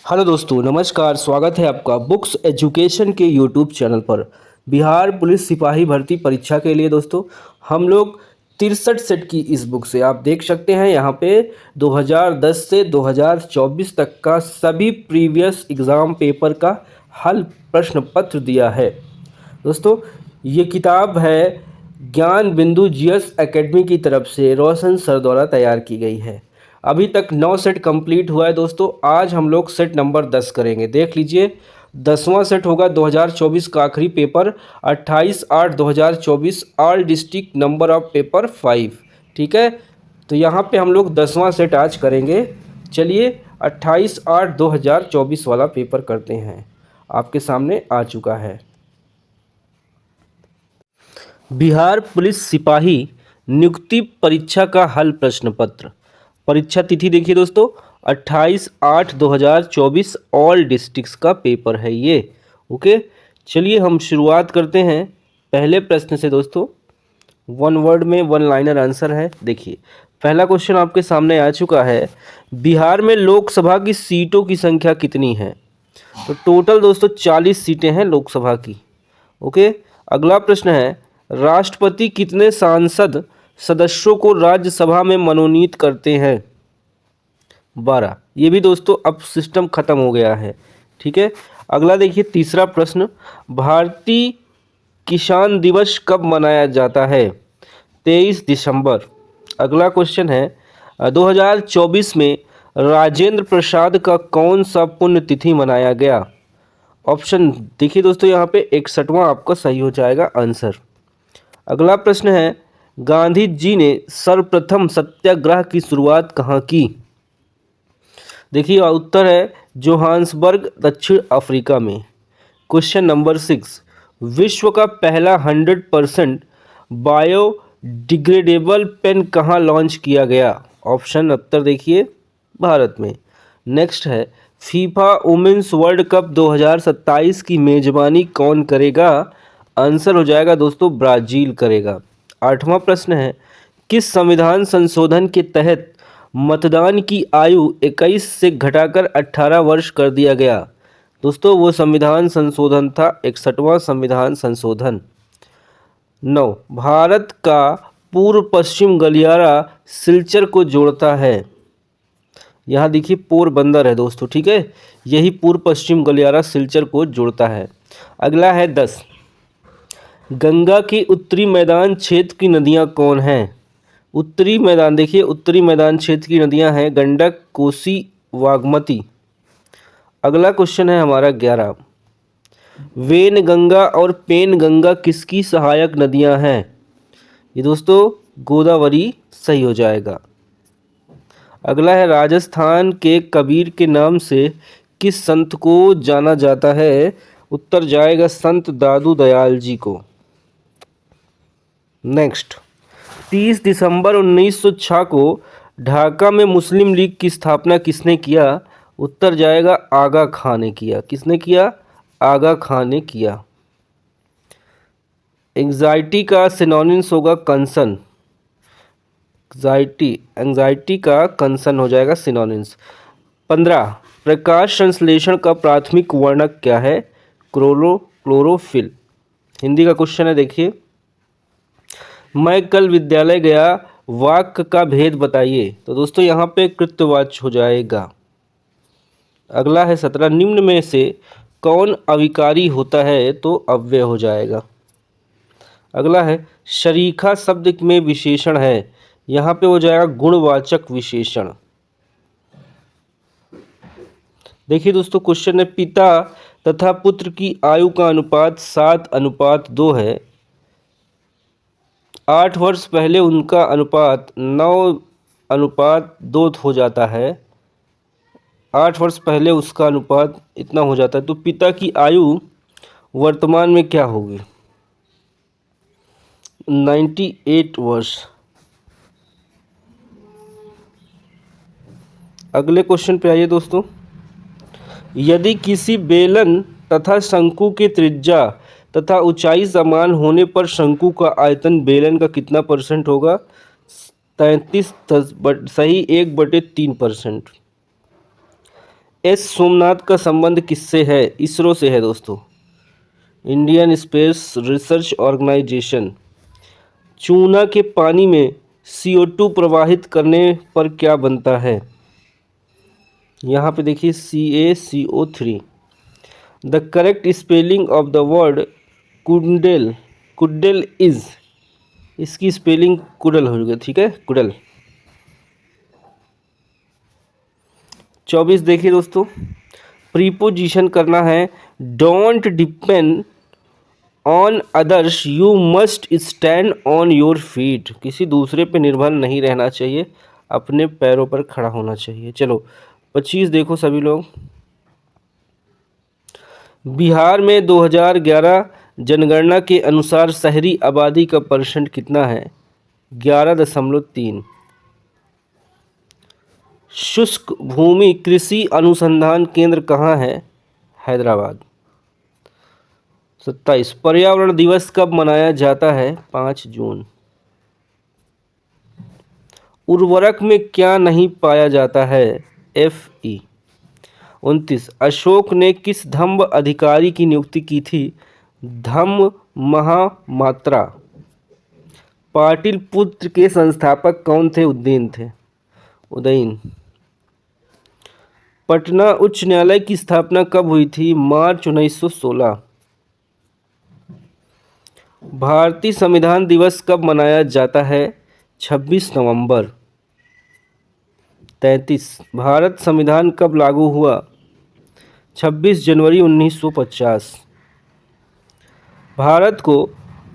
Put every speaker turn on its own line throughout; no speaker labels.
Hello दोस्तों, नमस्कार। स्वागत है आपका बुक्स एजुकेशन के यूट्यूब चैनल पर। बिहार पुलिस सिपाही भर्ती परीक्षा के लिए दोस्तों हम लोग 63 सेट की इस बुक से आप देख सकते हैं यहाँ पे 2010 से 2024 तक का सभी प्रीवियस एग्ज़ाम पेपर का हल प्रश्न पत्र दिया है। दोस्तों ये किताब है ज्ञान बिंदु जीएस एकेडमी की तरफ से रोशन सर द्वारा तैयार की गई है। अभी तक 9 सेट कंप्लीट हुआ है दोस्तों। आज हम लोग सेट नंबर 10 करेंगे। देख लीजिए, 10वां सेट होगा 2024 का आखिरी paper 28/8/2024 all district number of paper 5। ठीक है, तो यहाँ पे हम लोग 10वां सेट आज करेंगे। चलिए 28/8/2024 वाला पेपर करते हैं। आपके सामने आ चुका है बिहार पुलिस सिपाही नियुक्ति परीक्षा का हल प्रश्न पत्र। परीक्षा तिथि देखिए दोस्तों, 28/8/2024 ऑल डिस्ट्रिक्ट्स का पेपर है ये। ओके, चलिए हम शुरुआत करते हैं पहले प्रश्न से दोस्तों। वन वर्ड में वन लाइनर आंसर है। देखिए, पहला क्वेश्चन आपके सामने आ चुका है। बिहार में लोकसभा की सीटों की संख्या कितनी है? तो टोटल दोस्तों 40 सीटें हैं लोकसभा की। ओके, अगला प्रश्न है, राष्ट्रपति कितने सांसद सदस्यों को राज्यसभा में मनोनीत करते हैं? 12। ये भी दोस्तों अब सिस्टम खत्म हो गया है। ठीक है, अगला देखिए तीसरा प्रश्न, भारतीय किसान दिवस कब मनाया जाता है? 23 दिसंबर। अगला क्वेश्चन है, 2024 में राजेंद्र प्रसाद का कौन सा पुण्यतिथि मनाया गया? ऑप्शन देखिए दोस्तों, यहाँ पे 61वां आपका सही हो जाएगा आंसर। अगला प्रश्न है, गांधी जी ने सर्वप्रथम सत्याग्रह की शुरुआत कहाँ की? देखिए उत्तर है जोहान्सबर्ग, दक्षिण अफ्रीका में। क्वेश्चन नंबर 6, विश्व का पहला 100% बायोडिग्रेडेबल पेन कहाँ लॉन्च किया गया? ऑप्शन उत्तर देखिए भारत में। नेक्स्ट है, फीफा वुमेन्स वर्ल्ड कप 2027 की मेजबानी कौन करेगा? आंसर हो जाएगा दोस्तों ब्राज़ील करेगा। 8वां प्रश्न है, किस संविधान संशोधन के तहत मतदान की आयु 21 से घटाकर 18 वर्ष कर दिया गया? दोस्तों वो संविधान संशोधन था 61वां संविधान संशोधन। 9, भारत का पूर्व पश्चिम गलियारा सिलचर को जोड़ता है। यहाँ देखिए पोरबंदर है दोस्तों। ठीक है, यही पूर्व पश्चिम गलियारा सिलचर को जोड़ता है। अगला है 10, गंगा के उत्तरी मैदान क्षेत्र की नदियाँ कौन हैं? उत्तरी मैदान देखिए, उत्तरी मैदान क्षेत्र की नदियाँ हैं गंडक, कोसी, बागमती। अगला क्वेश्चन है हमारा 11, वेन गंगा और पेन गंगा किसकी सहायक नदियाँ हैं? ये दोस्तों गोदावरी सही हो जाएगा। अगला है, राजस्थान के कबीर के नाम से किस संत को जाना जाता है? उत्तर जाएगा संत दादू दयाल जी को। नेक्स्ट, 30 दिसंबर 1906 को ढाका में मुस्लिम लीग की स्थापना किसने किया? उत्तर जाएगा आगा खां ने किया। किसने किया? आगा खां ने किया। एंजाइटी का सिनोनिम्स होगा कंसर्न। एंजाइटी का कंसर्न हो जाएगा सिनोनिम्स। 15, प्रकाश संश्लेषण का प्राथमिक वर्णक क्या है? क्लोरोफिल। हिंदी का क्वेश्चन है देखिए, मैं कल विद्यालय गया, वाक्य का भेद बताइए। तो दोस्तों यहाँ पे कृत्यवाच्य हो जाएगा। अगला है 17, निम्न में से कौन अविकारी होता है? तो अव्यय हो जाएगा। अगला है, शरीखा शब्द में विशेषण है, यहाँ पे हो जाएगा गुणवाचक विशेषण। देखिए दोस्तों क्वेश्चन है, पिता तथा पुत्र की आयु का अनुपात 7:2 है। 8 वर्ष पहले उनका अनुपात 9:2 हो जाता है। 8 वर्ष पहले उसका अनुपात इतना हो जाता है, तो पिता की आयु वर्तमान में क्या होगी? 98 वर्ष। अगले क्वेश्चन पे आइए दोस्तों, यदि किसी बेलन तथा शंकु की त्रिज्या तथा ऊंचाई समान होने पर शंकु का आयतन बेलन का कितना % होगा? 33 सही 1/3%। एस सोमनाथ का संबंध किससे है? इसरो से है दोस्तों, इंडियन स्पेस रिसर्च ऑर्गेनाइजेशन। चूना के पानी में CO2 प्रवाहित करने पर क्या बनता है? यहाँ पे देखिए CaCO3। The correct spelling of the word कुंडेल, कुड्डेल इज, इसकी स्पेलिंग कुडल होगी, ठीक है, कुडल। 24 देखिए दोस्तों, प्रीपोजिशन करना है। Don't depend on others, you must stand on your feet. किसी दूसरे पे निर्भर नहीं रहना चाहिए, अपने पैरों पर खड़ा होना चाहिए। चलो 25 देखो सभी लोग। बिहार में 2011 जनगणना के अनुसार शहरी आबादी का परसेंट कितना है? 11.3। शुष्क भूमि कृषि अनुसंधान केंद्र कहाँ है? हैदराबाद। 27 पर्यावरण दिवस कब मनाया जाता है? 5 जून। उर्वरक में क्या नहीं पाया जाता है? Fe। 29 अशोक ने किस धम्म अधिकारी की नियुक्ति की थी? धम्म महामात्रा। पाटिलपुत्र के संस्थापक कौन थे? उदयन थे, उदयन। पटना उच्च न्यायालय की स्थापना कब हुई थी? मार्च 1916। भारतीय संविधान दिवस कब मनाया जाता है? 26 नवंबर। 33 भारत संविधान कब लागू हुआ? 26 जनवरी 1950। भारत को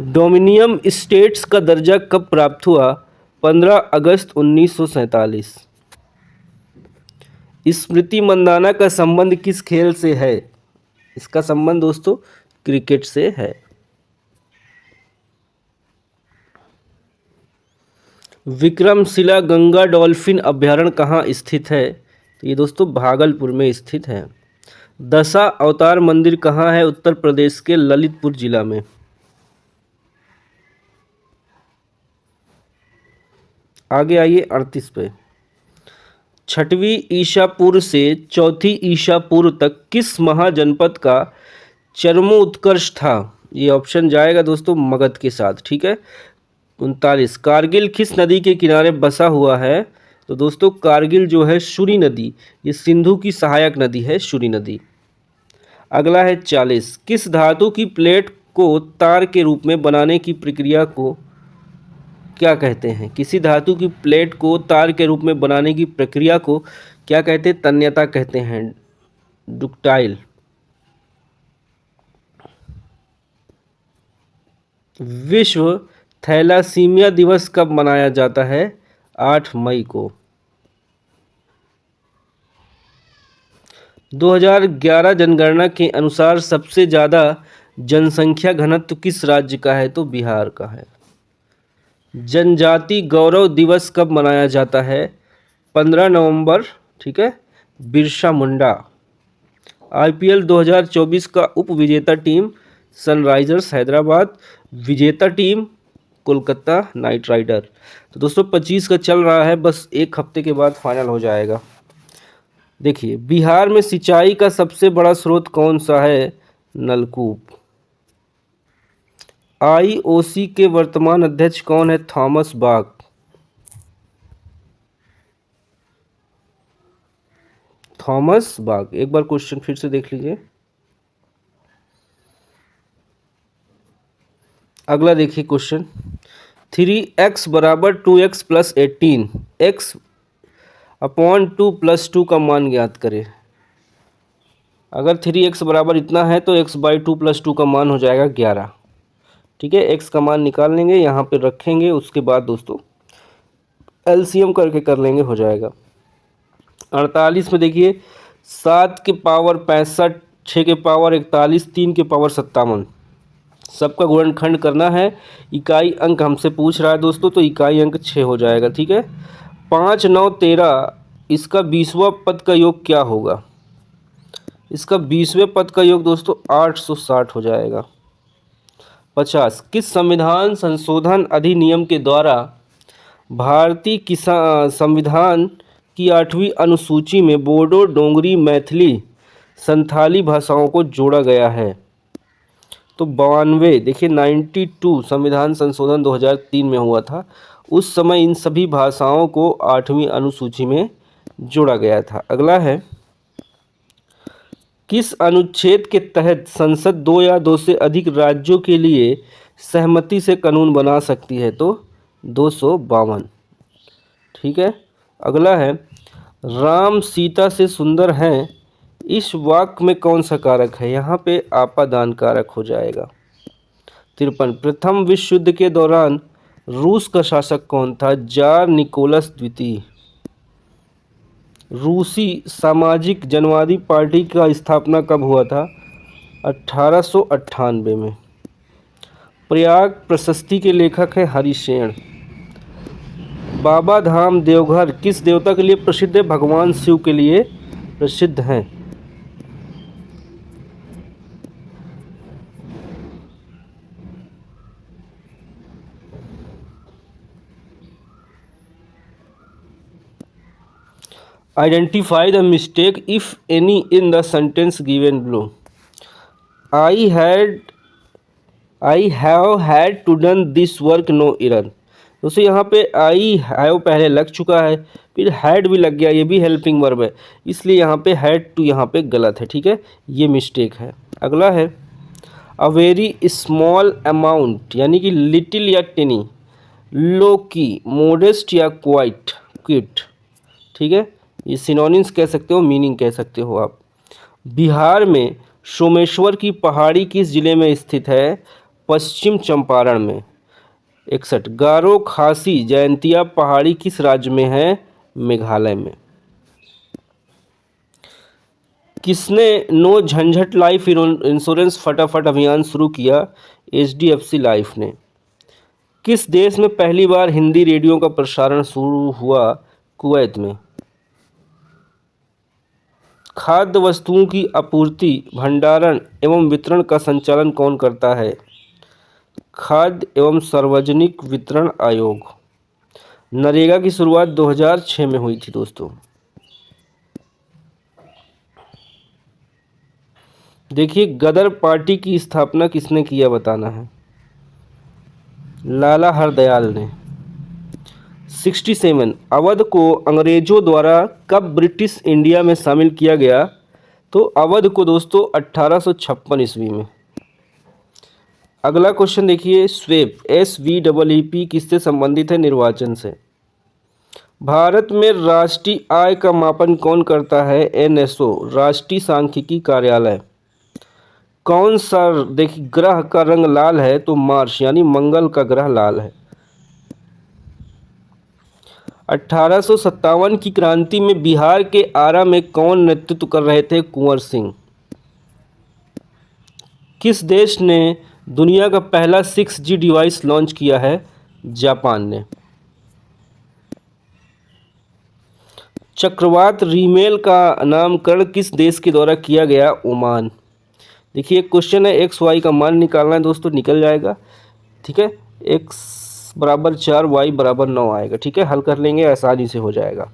डोमिनियन स्टेट्स का दर्जा कब प्राप्त हुआ? 15 अगस्त 1947। स्मृति मंदाना का संबंध किस खेल से है? इसका संबंध दोस्तों क्रिकेट से है। विक्रमशिला गंगा डॉल्फिन अभयारण्य कहाँ स्थित है? तो ये दोस्तों भागलपुर में स्थित है। दशा अवतार मंदिर कहाँ है? उत्तर प्रदेश के ललितपुर जिला में। आगे आइए 38 पे। छठवीं ईसा पूर्व से चौथी ईसा पूर्व तक किस महाजनपद का चरमोत्कर्ष था? ये ऑप्शन जाएगा दोस्तों मगध के साथ, ठीक है। 39 कारगिल किस नदी के किनारे बसा हुआ है? तो दोस्तों कारगिल जो है शुरी नदी, ये सिंधु की सहायक नदी है, शुरी नदी। अगला है 40 किस धातु की प्लेट को तार के रूप में बनाने की प्रक्रिया को क्या कहते हैं? किसी धातु की प्लेट को तार के रूप में बनाने की प्रक्रिया को क्या कहते हैं? तन्यता कहते हैं, डुक्टाइल। विश्व थैलासीमिया दिवस कब मनाया जाता है? 8 मई को। 2011 जनगणना के अनुसार सबसे ज़्यादा जनसंख्या घनत्व किस राज्य का है? तो बिहार का है। जनजाति गौरव दिवस कब मनाया जाता है? 15 नवंबर, ठीक है। बिरसा मुंडा। IPL 2024 का उप विजेता टीम सनराइजर्स हैदराबाद, विजेता टीम कोलकाता नाइट राइडर। तो दोस्तों 25 का चल रहा है, बस एक हफ्ते के बाद फाइनल हो जाएगा। देखिए बिहार में सिंचाई का सबसे बड़ा स्रोत कौन सा है? नलकूप। IOC के वर्तमान अध्यक्ष कौन है? Thomas Bach. Thomas Bach. एक बार क्वेश्चन फिर से देख लीजिए। अगला देखिए क्वेश्चन, 3x बराबर 2x plus 18, x upon 2 plus 2 का मान ज्ञात करें। अगर 3x बराबर इतना है तो x बाई 2 प्लस 2 का मान हो जाएगा 11, ठीक है। x का मान निकाल लेंगे, यहाँ पे रखेंगे, उसके बाद दोस्तों LCM करके कर लेंगे, हो जाएगा। 48 में देखिए 7 के पावर 65, 6 के पावर 41, 3 के पावर 57, सबका गुणनखंड करना है। इकाई अंक हमसे पूछ रहा है दोस्तों, तो इकाई अंक 6 हो जाएगा, ठीक है। 5, 9, 13, इसका 20वां पद का योग क्या होगा? इसका 20वें पद का योग दोस्तों 860 हो जाएगा। 50 किस संविधान संशोधन अधिनियम के द्वारा भारतीय संविधान की 8वीं अनुसूची में बोडो, डोंगरी, मैथिली, संथाली भाषाओं को जोड़ा गया है? तो 92, देखिए 92 संविधान संशोधन 2003 में हुआ था। उस समय इन सभी भाषाओं को 8वीं अनुसूची में जोड़ा गया था। अगला है, किस अनुच्छेद के तहत संसद 2 या 2 से अधिक राज्यों के लिए सहमति से कानून बना सकती है? तो 252। ठीक है। अगला है, राम सीता से सुंदर हैं, इस वाक्य में कौन सा कारक है? यहाँ पे आपादान कारक हो जाएगा। 53, प्रथम विश्व युद्ध के दौरान रूस का शासक कौन था? जार निकोलस द्वितीय। रूसी सामाजिक जनवादी पार्टी का स्थापना कब हुआ था? 1898 में। प्रयाग प्रशस्ति के लेखक हैं हरिशेन। बाबा धाम देवघर किस देवता के लिए प्रसिद्ध है? भगवान शिव के लिए प्रसिद्ध हैं। Identify the mistake if any in the sentence given below. I have had to done this work no error. दोस्तों यहाँ पे आई हैव पहले लग चुका है, फिर हैड भी लग गया, ये भी हेल्पिंग वर्ब है, इसलिए यहाँ पे हैड टू यहाँ पे गलत है। ठीक है, ये मिस्टेक है। अगला है, अ वेरी स्मॉल अमाउंट यानी कि लिटिल या टिनी, लो की, मोडेस्ट या क्वाइट, क्विट। ठीक है, ये सिनोनिम्स कह सकते हो, मीनिंग कह सकते हो आप। बिहार में सोमेश्वर की पहाड़ी किस जिले में स्थित है? पश्चिम चंपारण में। 61, गारो खासी जयंतिया पहाड़ी किस राज्य में है? मेघालय में। किसने नो झंझट लाइफ इंश्योरेंस फटाफट अभियान शुरू किया? HDFC लाइफ ने। किस देश में पहली बार हिंदी रेडियो का प्रसारण शुरू हुआ? कुवैत में। खाद्य वस्तुओं की आपूर्ति, भंडारण एवं वितरण का संचालन कौन करता है? खाद्य एवं सार्वजनिक वितरण आयोग। नरेगा की शुरुआत 2006 में हुई थी दोस्तों। देखिए, गदर पार्टी की स्थापना किसने किया बताना है? लाला हरदयाल ने। 67, अवध को अंग्रेजों द्वारा कब ब्रिटिश इंडिया में शामिल किया गया? तो अवध को दोस्तों 1856 ईस्वी में। अगला क्वेश्चन देखिए, स्वेप SVEEP किससे संबंधित है? निर्वाचन से। भारत में राष्ट्रीय आय का मापन कौन करता है? NSO, राष्ट्रीय सांख्यिकी कार्यालय। कौन सा देखिए ग्रह का रंग लाल है? तो मार्स यानी मंगल का ग्रह लाल है। 1857 की क्रांति में बिहार के आरा में कौन नेतृत्व कर रहे थे? कुंवर सिंह। किस देश ने दुनिया का पहला 6G डिवाइस लॉन्च किया है? जापान ने। चक्रवात रीमेल का नामकरण किस देश के द्वारा किया गया? ओमान। देखिए क्वेश्चन है, XY का मान निकालना है दोस्तों, निकल जाएगा। ठीक है, x बराबर 4, y बराबर 9 आएगा। ठीक है, हल कर लेंगे, आसानी से हो जाएगा।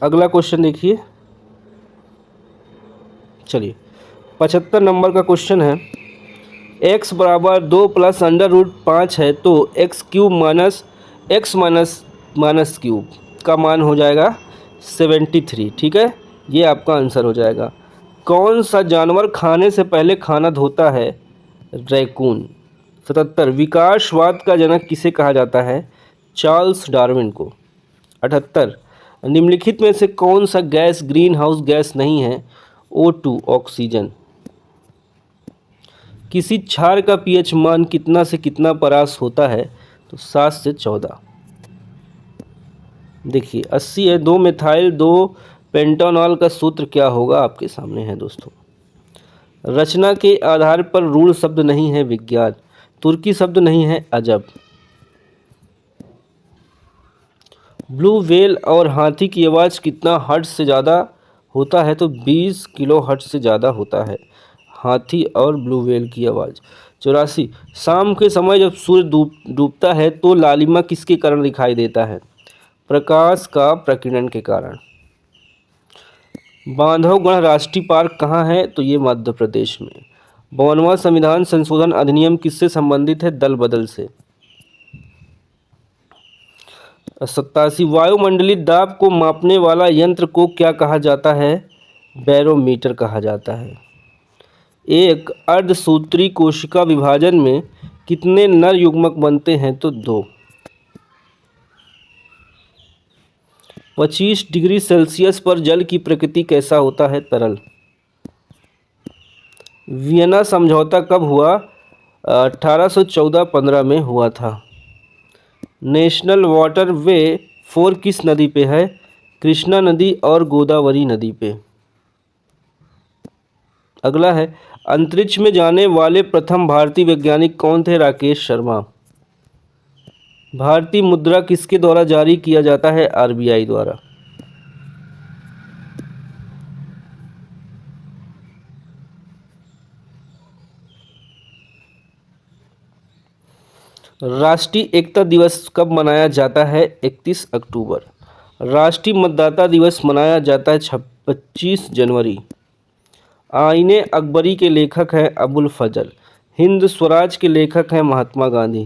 अगला क्वेश्चन देखिए, चलिए 75 नंबर का क्वेश्चन है, x बराबर 2 प्लस √5 है तो x cube minus x minus cube का मान हो जाएगा 73। ठीक है, ये आपका आंसर हो जाएगा। कौन सा जानवर खाने से पहले खाना धोता है? रैकून। 77, विकासवाद का जनक किसे कहा जाता है? चार्ल्स डार्विन को। 78, निम्नलिखित में से कौन सा गैस ग्रीन हाउस गैस नहीं है? O2, oxygen. किसी क्षार का pH मान कितना से कितना परास होता है? तो 7 से 14। देखिए 80 है, 2 मिथाइल 2 पेंटानॉल का सूत्र क्या होगा? आपके सामने है दोस्तों। रचना के आधार पर रूढ़ शब्द नहीं है विज्ञान, तुर्की शब्द नहीं है अजब। ब्लू व्हेल और हाथी की आवाज़ कितना हर्ट्ज से ज़्यादा होता है? तो 20 किलो हर्ट्ज से ज़्यादा होता है हाथी और ब्लू व्हेल की आवाज़। 84। शाम के समय जब सूर्य डूबता है तो लालिमा किसके कारण दिखाई देता है? प्रकाश का प्रकीर्णन के कारण। बांधवगढ़ राष्ट्रीय पार्क कहाँ है? तो ये मध्य प्रदेश में। 52वां संविधान संशोधन अधिनियम किससे संबंधित है? दल बदल से। 87। वायुमंडलीय दाब को मापने वाला यंत्र को क्या कहा जाता है? बैरोमीटर कहा जाता है। एक अर्धसूत्री कोशिका विभाजन में कितने नर युग्मक बनते हैं? तो 2। 25 डिग्री सेल्सियस पर जल की प्रकृति कैसा होता है? तरल। वियना समझौता कब हुआ? 1814-15 में हुआ था। नेशनल वाटर वे 4 किस नदी पे है? कृष्णा नदी और गोदावरी नदी पे। अगला है, अंतरिक्ष में जाने वाले प्रथम भारतीय वैज्ञानिक कौन थे? राकेश शर्मा। भारतीय मुद्रा किसके द्वारा जारी किया जाता है? आरबीआई द्वारा। राष्ट्रीय एकता दिवस कब मनाया जाता है? 31 अक्टूबर। राष्ट्रीय मतदाता दिवस मनाया जाता है 25 जनवरी। आईने अकबरी के लेखक हैं अबुल फजल। हिंद स्वराज के लेखक हैं महात्मा गांधी।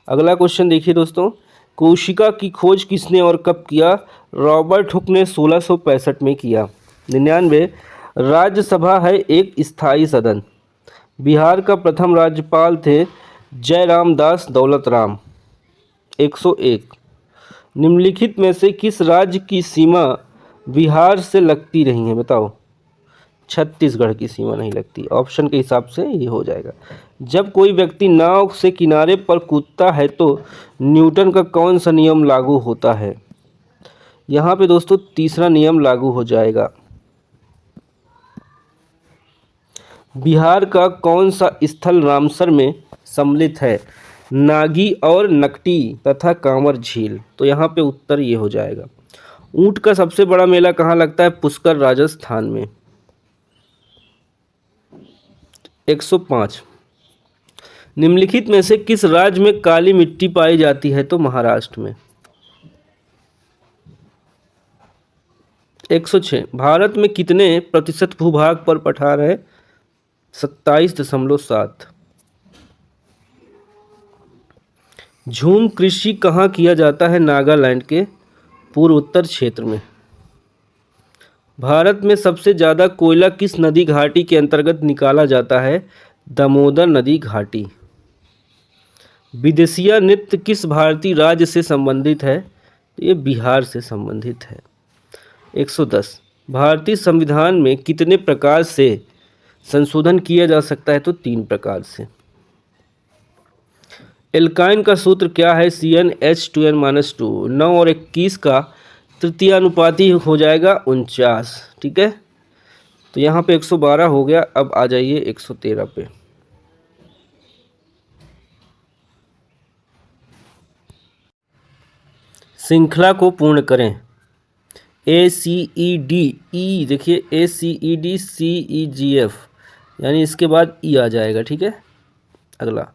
अगला क्वेश्चन देखिए दोस्तों, कोशिका की खोज किसने और कब किया? रॉबर्ट हुक ने 1665 में किया। 99। राज्यसभा है एक स्थायी सदन। बिहार का प्रथम राज्यपाल थे जयराम दास दौलत राम। 101। निम्नलिखित में से किस राज्य की सीमा बिहार से लगती रही है? बताओ। छत्तीसगढ़ की सीमा नहीं लगती। ऑप्शन के हिसाब से ये हो जाएगा। जब कोई व्यक्ति नाव से किनारे पर कूदता है तो न्यूटन का कौन सा नियम लागू होता है? यहाँ पे दोस्तों तीसरा नियम लागू हो जाएगा। बिहार का कौन सा स्थल रामसर में सम्मिलित है? नागी और नकटी तथा कांवर झील। तो यहाँ पे उत्तर ये हो जाएगा। ऊंट का सबसे बड़ा मेला कहाँ लगता है? पुष्कर राजस्थान में। 105। निम्नलिखित में से किस राज्य में काली मिट्टी पाई जाती है? तो महाराष्ट्र में। 106। भारत में कितने प्रतिशत भूभाग पर पठार है? 27.7। झूम कृषि कहाँ किया जाता है? नागालैंड के पूर्वोत्तर क्षेत्र में। भारत में सबसे ज़्यादा कोयला किस नदी घाटी के अंतर्गत निकाला जाता है? दामोदर नदी घाटी। विदेशिया नृत्य किस भारतीय राज्य से संबंधित है? ये बिहार से संबंधित है। 110। भारतीय संविधान में कितने प्रकार से संशोधन किया जा सकता है? तो 3 प्रकार से। एल्काइन का सूत्र क्या है? CnH2n-2। 9 और 21 का तृतीयानुपाती हो जाएगा 49। ठीक है, तो यहाँ पे 112 हो गया। अब आ जाइए 113 पे। श्रृंखला को पूर्ण करें। ACEDE, देखिए ACEDCEGF, यानी इसके बाद ई आ जाएगा। ठीक है, अगला,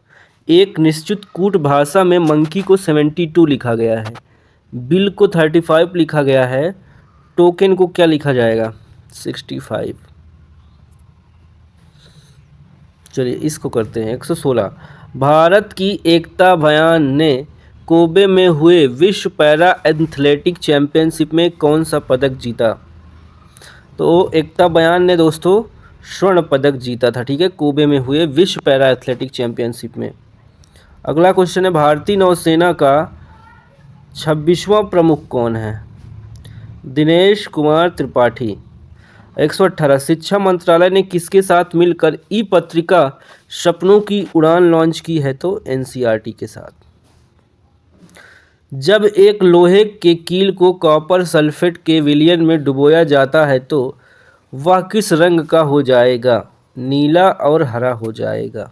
एक निश्चित कूट भाषा में मंकी को 72 लिखा गया है, बिल को 35 लिखा गया है, टोकन को क्या लिखा जाएगा? 65। चलिए इसको करते हैं। 116। भारत की एकता बयान ने कोबे में हुए विश्व पैरा एथलेटिक चैंपियनशिप में कौन सा पदक जीता? तो एकता बयान ने दोस्तों स्वर्ण पदक जीता था। ठीक है, कोबे में हुए विश्व पैरा एथलेटिक चैंपियनशिप में। अगला क्वेश्चन है, भारतीय नौसेना का 26वां प्रमुख कौन है? दिनेश कुमार त्रिपाठी। 118। शिक्षा मंत्रालय ने किसके साथ मिलकर ई पत्रिका सपनों की उड़ान लॉन्च की है? तो NCERT के साथ। जब एक लोहे के कील को कॉपर सल्फेट के विलयन में डुबोया जाता है तो वह किस रंग का हो जाएगा? नीला और हरा हो जाएगा।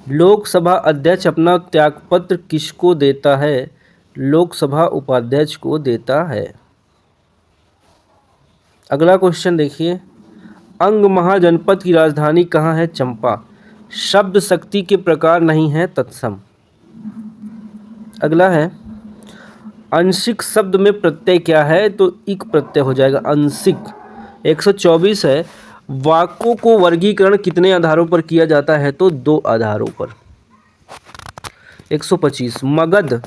लोकसभा अध्यक्ष अपना त्यागपत्र किसको देता है? लोकसभा उपाध्यक्ष को देता है। अगला क्वेश्चन देखिए, अंग महाजनपद की राजधानी कहाँ है? चंपा। शब्द शक्ति के प्रकार नहीं है तत्सम। अगला है आंशिक शब्द में प्रत्यय क्या है, तो इक प्रत्यय हो जाएगा आंशिक। 124 है वाक्यों को वर्गीकरण कितने आधारों पर किया जाता है, तो 2 आधारों पर। 125 मगध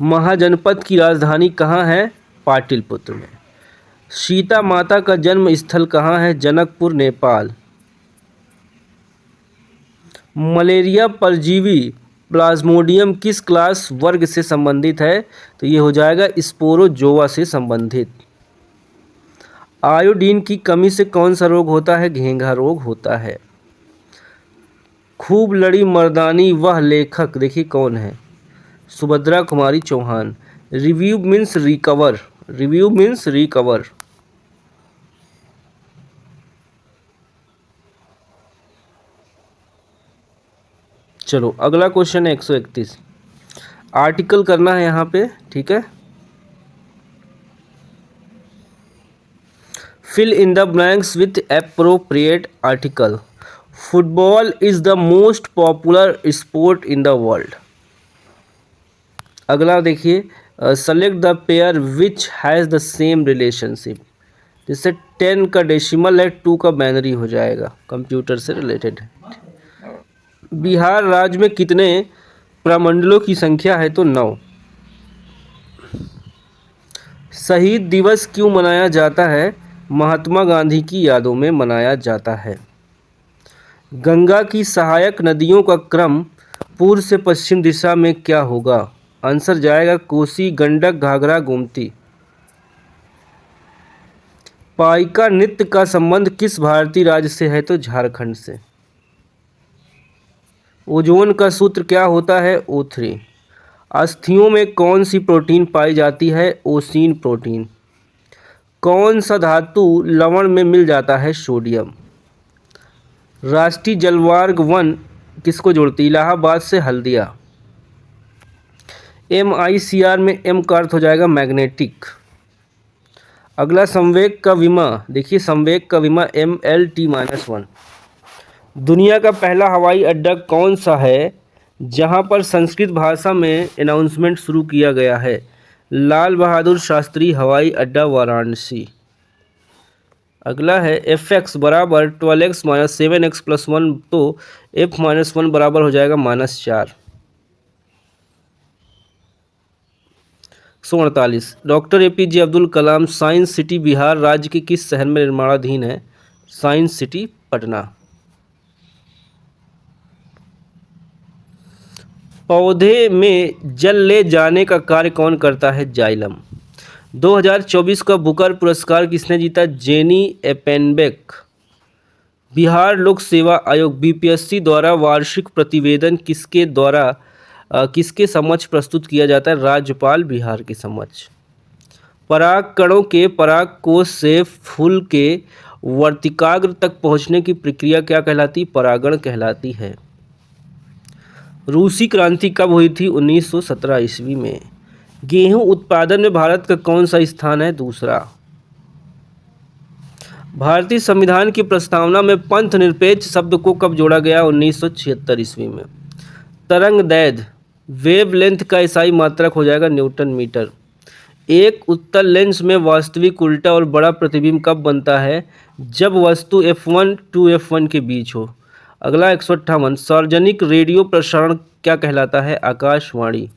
महाजनपद की राजधानी कहाँ है, पाटलिपुत्र में। सीता माता का जन्म स्थल कहाँ है, जनकपुर नेपाल। मलेरिया परजीवी प्लाज्मोडियम किस क्लास वर्ग से संबंधित है, तो ये हो जाएगा स्पोरोजोआ से संबंधित। आयोडीन की कमी से कौन सा रोग होता है, घेंघा रोग होता है। खूब लड़ी मर्दानी वह लेखक, देखिए कौन है, Subhadra Kumari Chauhan. Review means recover, review means recover. चलो अगला क्वेश्चन है 131। आर्टिकल करना है यहाँ पे, ठीक है। Fill in the blanks with appropriate article. Football is the most popular sport in the world. अगला देखिए select the pair which has the same relationship. जैसे 10 का डेसिमल है, 2 का बाइनरी हो जाएगा, कंप्यूटर से रिलेटेड है। बिहार राज्य में कितने प्रमंडलों की संख्या है, तो 9। शहीद दिवस क्यों मनाया जाता है, महात्मा गांधी की यादों में मनाया जाता है। गंगा की सहायक नदियों का क्रम पूर्व से पश्चिम दिशा में क्या होगा, आंसर जाएगा कोसी, गंडक, घाघरा, गोमती। पाइका नृत्य का संबंध किस भारतीय राज्य से है, तो झारखंड से। ओजोन का सूत्र क्या होता है, O3। अस्थियों में कौन सी प्रोटीन पाई जाती है, ओसीन प्रोटीन। कौन सा धातु लवण में मिल जाता है, सोडियम। राष्ट्रीय जलमार्ग 1 किसको जोड़ती, इलाहाबाद से हल्दिया। MICR में M का अर्थ हो जाएगा मैग्नेटिक। अगला संवेग का विमा, देखिए संवेग का विमा MLT-1। दुनिया का पहला हवाई अड्डा कौन सा है जहां पर संस्कृत भाषा में अनाउंसमेंट शुरू किया गया है, लाल बहादुर शास्त्री हवाई अड्डा, वाराणसी। अगला है fx बराबर 12x माइनस 7x प्लस 1, तो f माइनस 1 बराबर हो जाएगा -4। 148 doctor APJ Abdul Kalam science city Bihar राज्य के किस शहर में निर्माणाधीन है, साइंस सिटी पटना। पौधे में जल ले जाने का कार्य कौन करता है, जाइलम। 2024 का बुकर पुरस्कार किसने जीता, जेनी एपेनबेक। बिहार लोक सेवा आयोग BPSC द्वारा वार्षिक प्रतिवेदन किसके समक्ष प्रस्तुत किया जाता है, राज्यपाल बिहार के समक्ष। पराग कणों के पराग कोश से फूल के वर्तिकाग्र तक पहुंचने की प्रक्रिया क्या कहलाती, परागण कहलाती है। रूसी क्रांति कब हुई थी, 1917 ईस्वी में। गेहूं उत्पादन में भारत का कौन सा स्थान है, दूसरा। भारतीय संविधान की प्रस्तावना में पंथ निरपेक्ष शब्द को कब जोड़ा गया, 1976 ईस्वी में। तरंग दैर्ध्य वेव लेंथ का ईसाई मात्रक हो जाएगा न्यूटन मीटर। एक उत्तल लेंस में वास्तविक उल्टा और बड़ा प्रतिबिंब कब बनता है, जब वस्तु f1 टू f1 के बीच हो। अगला 158 सार्वजनिक रेडियो प्रसारण क्या कहलाता है, आकाशवाणी।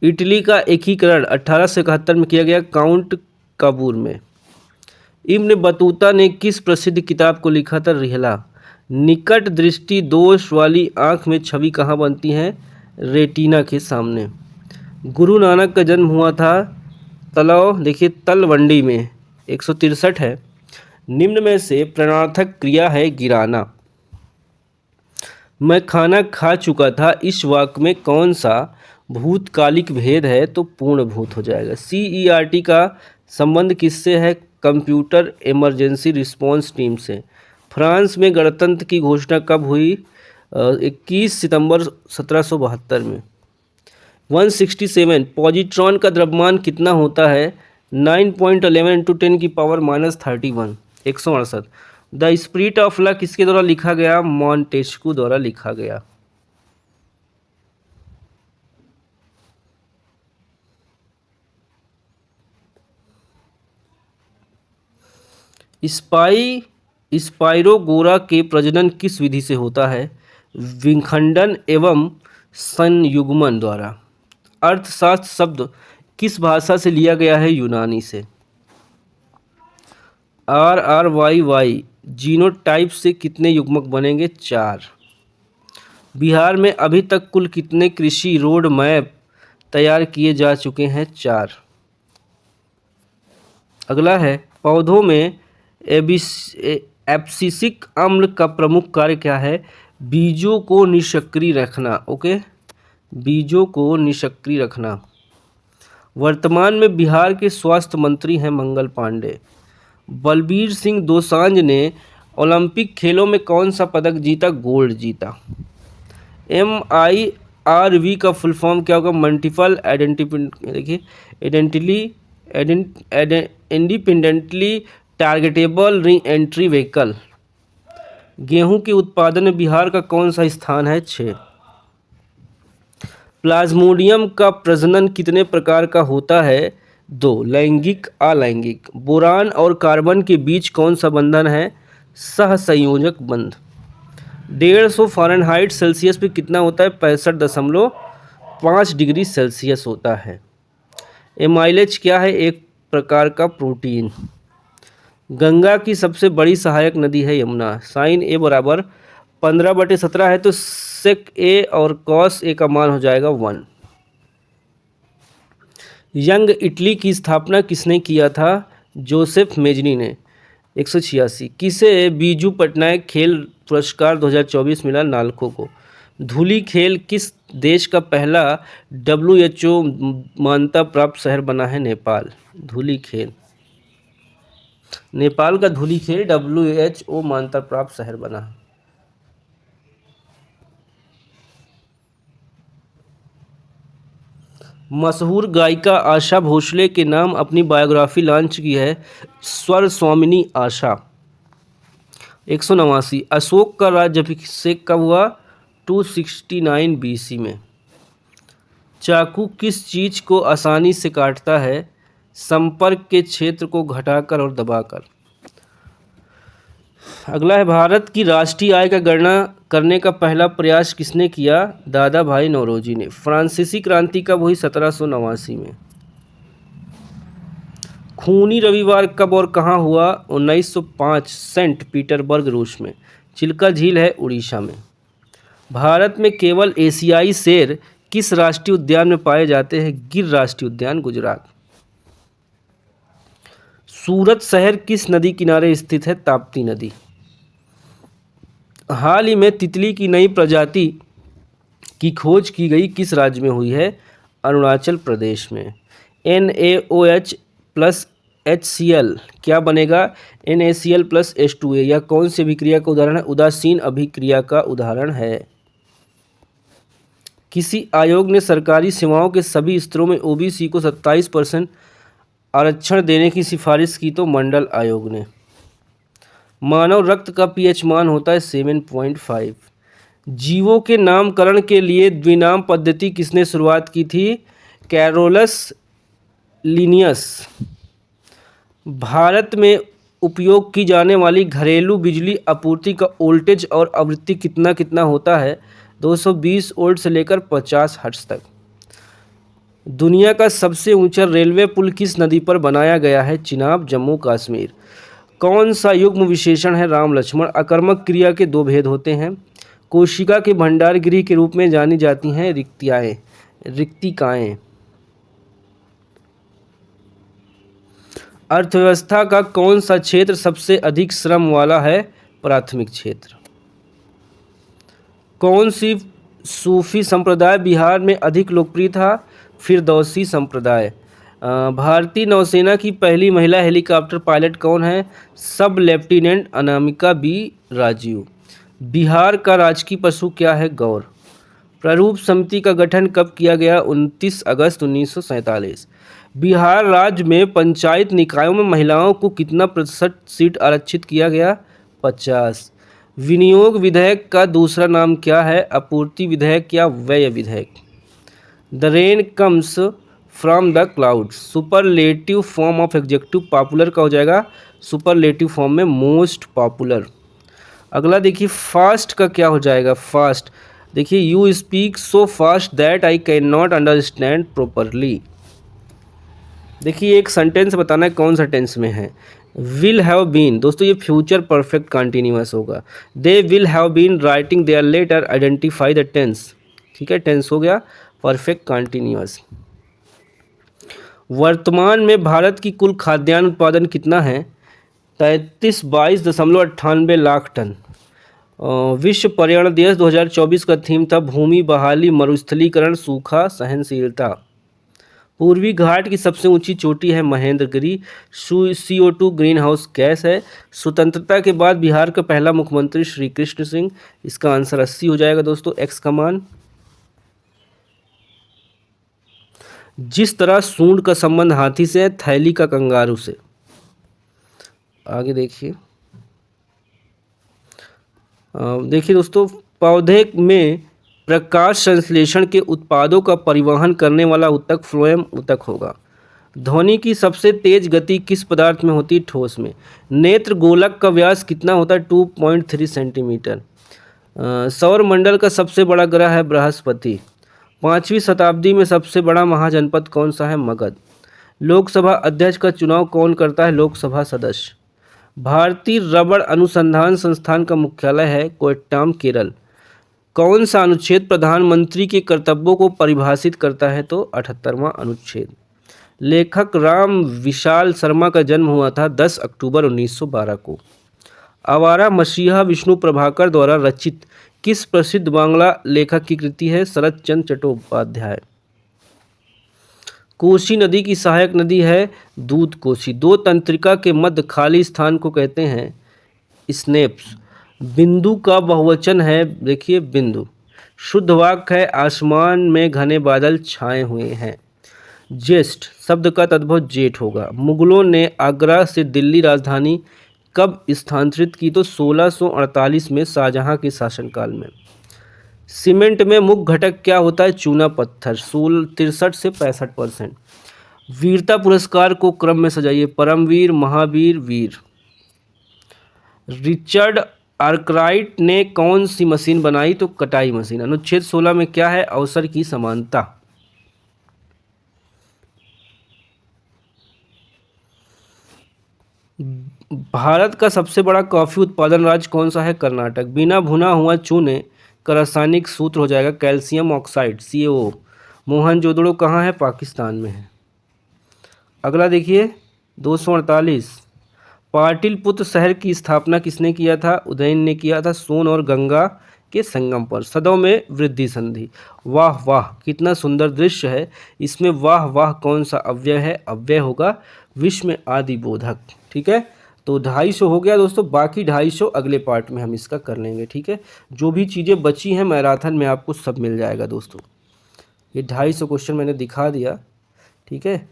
इटली का एकीकरण 1871 में किया गया, काउंट काबूर में। इब्न बतूता ने किस प्रसिद्ध किताब को लिखा था, रिहला। निकट दृष्टि दोष वाली आँख में छवि कहाँ बनती है, रेटिना के सामने। गुरु नानक का जन्म हुआ था तलाव, देखिए तलवंडी में, 163 है। निम्न में से प्रणार्थक क्रिया है गिराना। मैं खाना खा चुका था, इस वाक्य में कौन सा भूतकालिक भेद है, तो पूर्ण भूत हो जाएगा। CERT का संबंध किससे है, कंप्यूटर इमरजेंसी रिस्पांस टीम से। फ्रांस में गणतंत्र की घोषणा कब हुई, 21 सितंबर 1772 में। 167 पॉजिट्रॉन का द्रव्यमान कितना होता है, 9.11 × 10⁻31। 168 द स्पिरिट ऑफ लक किसके द्वारा लिखा गया? मॉन्टेस्क्यू द्वारा लिखा गया। स्पाइरोगोरा के प्रजनन किस विधि से होता है? विखंडन एवं संयुग्मन द्वारा। अर्थशास्त्र शब्द किस भाषा से लिया गया है? यूनानी से। RRYY जीनोटाइप से कितने युग्मक बनेंगे? 4। बिहार में अभी तक कुल कितने कृषि रोड मैप तैयार किए जा चुके हैं? 4। अगला है, पौधों में एब्सिसिक अम्ल का प्रमुख कार्य क्या है? बीजों को निष्क्रिय रखना। ओके, बीजों को निष्क्रिय रखना। वर्तमान में बिहार के स्वास्थ्य मंत्री हैं मंगल पांडे। बलबीर सिंह दोसांझ ने ओलंपिक खेलों में कौन सा पदक जीता? गोल्ड जीता। MIRV का फुल फॉर्म क्या होगा? Multiple independently targetable re entry vehicle. गेहूं के उत्पादन में बिहार का कौन सा स्थान है? 6। प्लाज्मोडियम का प्रजनन कितने प्रकार का होता है? 2, लैंगिक अलैंगिक। बोरान और कार्बन के बीच कौन सा बंधन है? सहसंयोजक बंध। 150 फ़ारेनहाइट सेल्सियस पे कितना होता है? 65.5 डिग्री सेल्सियस होता है। एमाइलेज क्या है? एक प्रकार का प्रोटीन। गंगा की सबसे बड़ी सहायक नदी है यमुना। साइन ए बराबर 15/17 है तो सेक ए और कॉस ए का मान हो जाएगा 1। यंग इटली की स्थापना किसने किया था? जोसेफ मेजनी ने। 186। किसे बीजू पटनायक खेल पुरस्कार 2024 मिला? नालको को। धुली खेल किस देश का पहला WHO मान्यता प्राप्त शहर बना है? नेपाल। धुली खेल, नेपाल का धुली खेल WHO मान्यता प्राप्त शहर बना है। मशहूर गायिका आशा भोसले के नाम अपनी बायोग्राफी लॉन्च की है स्वर स्वामिनी आशा। 189। अशोक का राज्याभिषेक कब हुआ? 269 BC में। चाकू किस चीज को आसानी से काटता है? संपर्क के क्षेत्र को घटाकर और दबाकर। अगला है, भारत की राष्ट्रीय आय का गणना करने का पहला प्रयास किसने किया? दादा भाई नौरोजी ने। फ्रांसीसी क्रांति कब हुई? 1789 में। खूनी रविवार कब और कहाँ हुआ? 1905 सेंट पीटर्सबर्ग रूस में। चिल्का झील है उड़ीसा में। भारत में केवल एशियाई शेर किस राष्ट्रीय उद्यान में पाए जाते हैं? गिर राष्ट्रीय उद्यान, गुजरात। सूरत शहर किस नदी किनारे स्थित है? ताप्ती नदी। हाल ही में तितली की नई प्रजाति की खोज की गई किस राज्य में हुई है? अरुणाचल प्रदेश में। NaOH प्लस HCl क्या बनेगा? NaCl plus H2A। यह कौन सी अभिक्रिया का उदाहरण है? उदासीन अभिक्रिया का उदाहरण है। किसी आयोग ने सरकारी सेवाओं के सभी स्तरों में OBC को 27% आरक्षण देने की सिफारिश की तो मंडल आयोग ने। मानव रक्त का pH मान होता है 7.5। जीवों के नामकरण के लिए द्विनाम पद्धति किसने शुरुआत की थी? Carolus Linnaeus. भारत में उपयोग की जाने वाली घरेलू बिजली आपूर्ति का वोल्टेज और आवृत्ति कितना कितना होता है? 220 वोल्ट से लेकर 50 हर्ट्ज तक। दुनिया का सबसे ऊंचा रेलवे पुल किस नदी पर बनाया गया है? चिनाब, जम्मू कश्मीर। कौन सा युग्म विशेषण है? राम लक्ष्मण। अकर्मक क्रिया के 2 भेद होते हैं। कोशिका के भंडार गृह के रूप में जानी जाती हैं रिक्तिकाएं। अर्थव्यवस्था का कौन सा क्षेत्र सबसे अधिक श्रम वाला है? प्राथमिक क्षेत्र। कौन सी सूफी संप्रदाय बिहार में अधिक लोकप्रिय था? फिरदौसी संप्रदाय। भारतीय नौसेना की पहली महिला हेलीकॉप्टर पायलट कौन है? सब लेफ्टिनेंट अनामिका बी राजीव। बिहार का राजकीय पशु क्या है? गौर। प्रारूप समिति का गठन कब किया गया? 29 अगस्त 1947। बिहार राज्य में पंचायत निकायों में महिलाओं को कितना प्रतिशत सीट आरक्षित किया गया? 50। विनियोग विधेयक का दूसरा नाम क्या है? आपूर्ति विधेयक या व्यय विधेयक? The rain comes from the cloud. Superlative form of adjective popular का हो जाएगा सुपरलेटिव फॉर्म में मोस्ट पॉपुलर। अगला देखिए फास्ट का क्या हो जाएगा? फास्ट देखिए you speak so fast that I can not understand properly. देखिए एक सेंटेंस बताना है कौन सा टेंस में है। विल हैव बीन, दोस्तों ये फ्यूचर परफेक्ट कंटिन्यूअस होगा। They will have been writing their letter, identify the tense. ठीक है, टेंस हो गया परफेक्ट कंटिन्यूअस। वर्तमान में भारत की कुल खाद्यान्न उत्पादन कितना है? 33-22.98 लाख टन। विश्व पर्यावरण दिवस 2024 का थीम था भूमि बहाली, मरुस्थलीकरण, सूखा सहनशीलता। पूर्वी घाट की सबसे ऊंची चोटी है Mahendragiri. CO2 green house gas है। स्वतंत्रता के बाद बिहार का पहला मुख्यमंत्री श्री कृष्ण सिंह। इसका आंसर 80 हो जाएगा दोस्तों, एक्स का मान। जिस तरह सूंड का संबंध हाथी से है, थैली का कंगारू से। आगे देखिए देखिए दोस्तों, पौधे में प्रकाश संश्लेषण के उत्पादों का परिवहन करने वाला ऊतक फ्लोएम ऊतक होगा। ध्वनि की सबसे तेज गति किस पदार्थ में होती है? ठोस में। नेत्र गोलक का व्यास कितना होता है? 2.3 सेंटीमीटर। सौर मंडल का सबसे बड़ा ग्रह है बृहस्पति। 5वीं शताब्दी में सबसे बड़ा महाजनपद कौन सा है? मगध। लोकसभा अध्यक्ष का चुनाव कौन करता है? लोकसभा सदस्य। भारतीय रबड़ अनुसंधान संस्थान का मुख्यालय है कोट्टाम, केरल। कौन सा अनुच्छेद प्रधानमंत्री के कर्तव्यों को परिभाषित करता है? तो 78वां अनुच्छेद। लेखक राम विशाल शर्मा का जन्म हुआ था 10 अक्टूबर 1912 को। आवारा मसीहा विष्णु प्रभाकर द्वारा रचित किस प्रसिद्ध बांग्ला लेखक की कृति है? शरत चंद्र चट्टोपाध्याय। कोसी नदी की सहायक नदी है दूध कोसी। दो तंत्रिका के मध्य खाली स्थान को कहते हैं स्नेप्स। बिंदु का बहुवचन है, देखिए बिंदु। शुद्ध वाक्य है आसमान में घने बादल छाए हुए हैं। ज्येष्ठ शब्द का तद्भव जेठ होगा। मुगलों ने आगरा से दिल्ली राजधानी कब स्थानांतरित की? तो 1648 में शाहजहां के शासनकाल में। सीमेंट में मुख्य घटक क्या होता है? चूना पत्थर। 63 से 65%। वीरता पुरस्कार को क्रम में सजाइए। परमवीर, महावीर, वीर। रिचर्ड आर्कराइट ने कौन सी मशीन बनाई? तो कटाई मशीन। अनुच्छेद 16 में क्या है? अवसर की समानता। भारत का सबसे बड़ा कॉफी उत्पादन राज्य कौन सा है? कर्नाटक। बिना भुना हुआ चूने का रासायनिक सूत्र हो जाएगा कैल्शियम ऑक्साइड, CaO। मोहनजोदड़ो कहाँ है? पाकिस्तान में है। अगला देखिए 248। पाटलिपुत्र शहर की स्थापना किसने किया था? उदयन ने किया था सोन और गंगा के संगम पर। सदों में वृद्धि संधि। वाह वाह कितना सुंदर दृश्य है। इसमें वाह वाह कौन सा अव्यय है? अव्यय होगा विश्व में आदि बोधक। ठीक है, तो 250 हो गया दोस्तों। बाकी 250 अगले पार्ट में हम इसका कर लेंगे। ठीक है, जो भी चीज़ें बची हैं मैराथन में आपको सब मिल जाएगा दोस्तों। ये 250 क्वेश्चन मैंने दिखा दिया। ठीक है,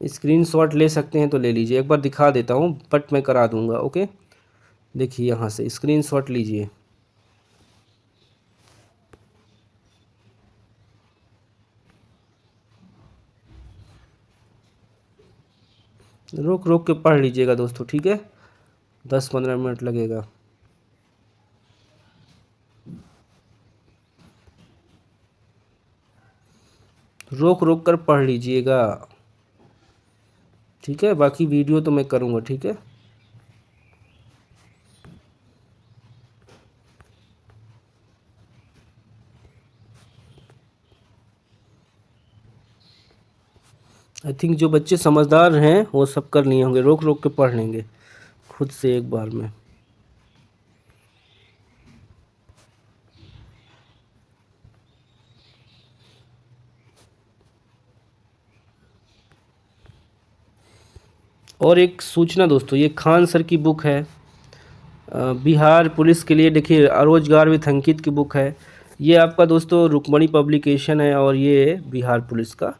स्क्रीनशॉट ले सकते हैं तो ले लीजिए। एक बार दिखा देता हूँ बट मैं करा दूंगा। ओके, देखिए यहाँ से स्क्रीनशॉट लीजिए। रोक रोक के पढ़ लीजिएगा दोस्तों। ठीक है, 10-15 मिनट लगेगा। रोक रोक कर पढ़ लीजिएगा। ठीक है, बाकी वीडियो तो मैं करूँगा। ठीक है, आई थिंक जो बच्चे समझदार हैं वो सब कर लिए होंगे। रोक रोक के पढ़ लेंगे खुद से एक बार में। और एक सूचना दोस्तों, ये खान सर की बुक है बिहार पुलिस के लिए। देखिए रोजगार विथ अंकित की बुक है। ये आपका दोस्तों रुक्मणी पब्लिकेशन है और ये बिहार पुलिस का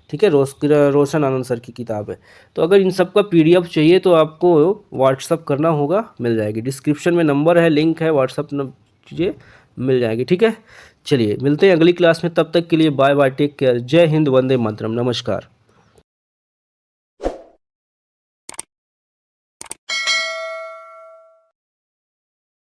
ठीक है, रोशन आनंद सर की किताब है। तो अगर इन सब का PDF चाहिए तो आपको व्हाट्सअप करना होगा, मिल जाएगी। डिस्क्रिप्शन में नंबर है, लिंक है, व्हाट्सअप कीजिए, मिल जाएगी। ठीक है, चलिए मिलते हैं अगली क्लास में, तब तक के लिए बाय बाय, टेक केयर, जय हिंद, वंदे मातरम, नमस्कार।